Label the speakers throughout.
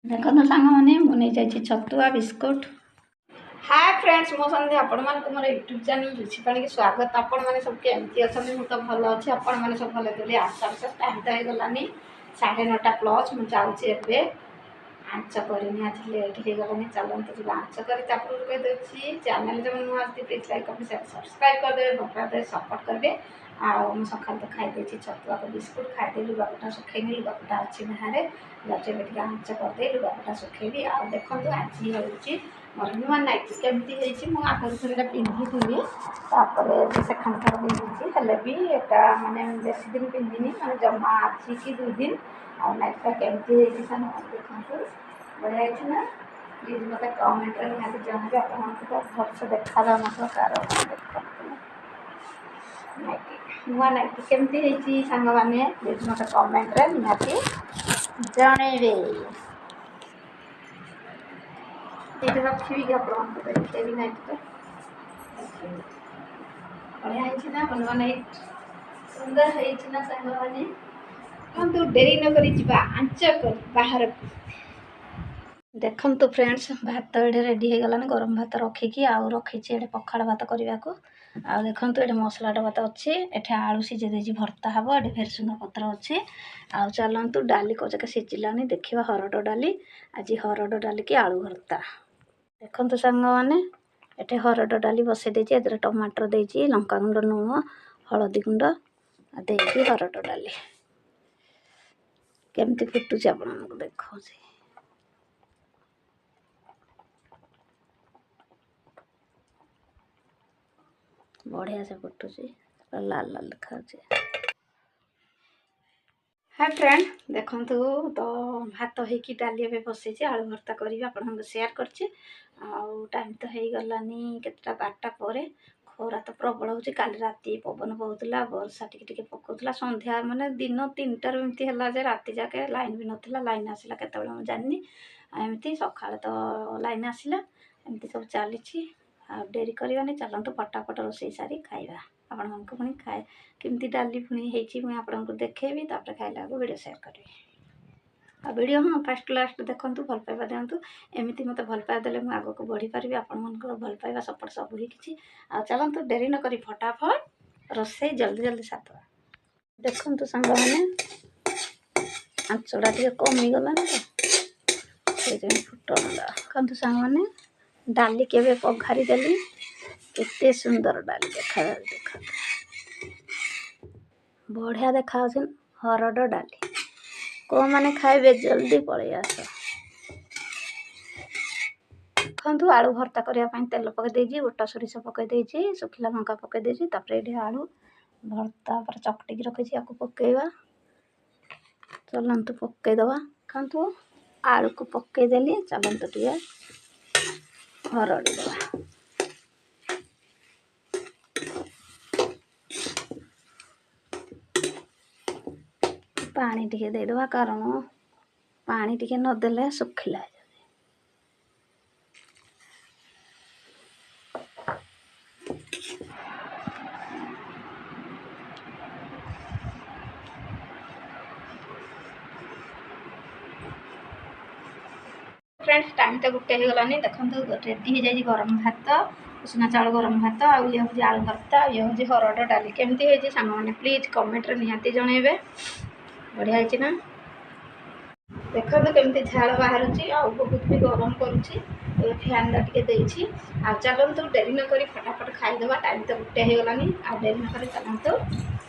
Speaker 1: देखो सांग मैंने मुझे जाइए छतुआ बिस्कुट। हाय फ्रेंड्स मो संध्या आपण मानक मोर यूट्यूब चैनल रुचिपाणी की स्वागत। आपण मैंने सब केमती अच्छा मुझे तो भल अच्छे आपण मैंने सब भल बोली आशा विशेष टाइम तो हो गलानी 9:30 प्लस मुझे जाऊँगी एवं आंच करनी आज लेट हो गलानी चलते जी आंच कर कहीदे चैनल जो नुआ प्लीज लाइक कर सब्सक्राइब करदे बता सपोर्ट करेंगे। आउ सकाल तो खाई छतुआ बिस्कुट खाईदे लुगापटा सुखेनी लुगापटा अच्छी बाहर जाते आंच करदे लुगापटा सुखेबी। आ देखो आज हूँ मोर नुआ नाइटी केमती मुझे आगुरी थोड़ा पिंधि से खानथर पिंधि हेल्ले भी यहाँ मानने बेस दिन पिंधिनी मैंने जमा आज कि 2 दिन आ नाइटा केमती देखो बढ़िया ना प्लीज मत कमेंट निहाती जनाबे आपको भलसे देखा जाऊन कार नाइटी नुआ नाइटी केमती सांग मैंने प्लीज मत कमेंट निहाती जनइबे। ये रखी आप देखेबी नाइट बढ़िया ना नुआ नाइट सुंदर है सांग मैंने तो डेरी नक आंच कर बाहर देखु फ्रेंड्स भात ये रेडी हो गलानी गरम भात रखिकी आउ रखी ये पखाड़ भात करने को आ देखो ये मसला भात अच्छी ये आलू सीझे दे भर्ता हम ये भेरसुंगा पत्र अच्छे आउ चलतु डाली कचके सीझिलानी देखा हरड़ डाली आज हरड़ डाली की आलू भर्ता देखु सांग मैंने ये हरड़ डाली बसई देती टमाटर देती लंका गुंड लुण हलदी गुंड देकी हरड़ डाली केमती फुटुची आपको देखा बढ़िया से फुटुची लाल लाल देखा। हाय फ्रेंड देखु तो भात होगी डाली ए बसई आलू भर्ता करी आप सेयार कर टाइम तो हो गलानी केतटा 12टा पर खरा तो प्रबल हो काली राति पवन बहुला वर्षा टिके पकाउला संध्या माने दिन 3टार एमती है राति जाके लाइन भी नाला लाइन आसला केत जानी एमती सका तो लाइन आसला एमती सब चली डेरी करवानी चलतु फटाफट रोसे सारी खाइबा आपण पुणी खाए केमती डाली पुणी मुझे आपको देखेबी खाइला वीडियो सेयार करी आ वीडियो हाँ फास्ट लास्ट देखु भल पाइबा दिंतु एमती मत भल पाइबा देले मुझे आगक बढ़ी पारि आपण भल पाइबा सपोर्ट सब ही किसी आ चलतु डेरी न करी फटाफट रोसे जल्दी जल्दी सातवा देखु सांग मैंने आंचड़ा टे कमीगलानी तो फुटला कहतु सांग मैंने डाली के पघारी देली केते सुंदर डाली देखा बढ़िया देखा हरड़ डाली को मैंने खाइबे जल्दी पड़े आस देखु आलू भर्ता करने तेल पकई गोटा सोरिष पकई शुखिला लंका पकई ये आलू भर्ता पर चकटिकी रखी आपको पकेवा चलतु पकईदवा कहतु आलू को पकईदेली चलतु टे हरड़ीदवा पानी टिके देदवा कारण पानी टिके नदेले सुखिला फ्रेंड्स टाइम तो गोटे हो गलानी देखो रेडी हो जाए गरम भात उसना चाउल गरम भात आउ ये हूँ आलू भर्ता ये हूँ हरड़ डाली केमती है सांग मैंने प्लीज कमेंट निहाती जनइबे बढ़िया है ना देखो केमती झाड़ बाहर बहुत भी गरम करुच्ची फैन टे आ चलतु डेरी न करी फटाफट खाईदे टाइम तो गोटे हो गलानी आ डेरी न करी चलतु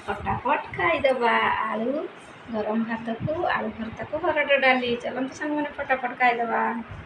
Speaker 1: फटाफट खाईदे आलू गरम भात को आलू भर्ता को हरड़ डाली चलतु सांग मैंने फटाफट खाईदे।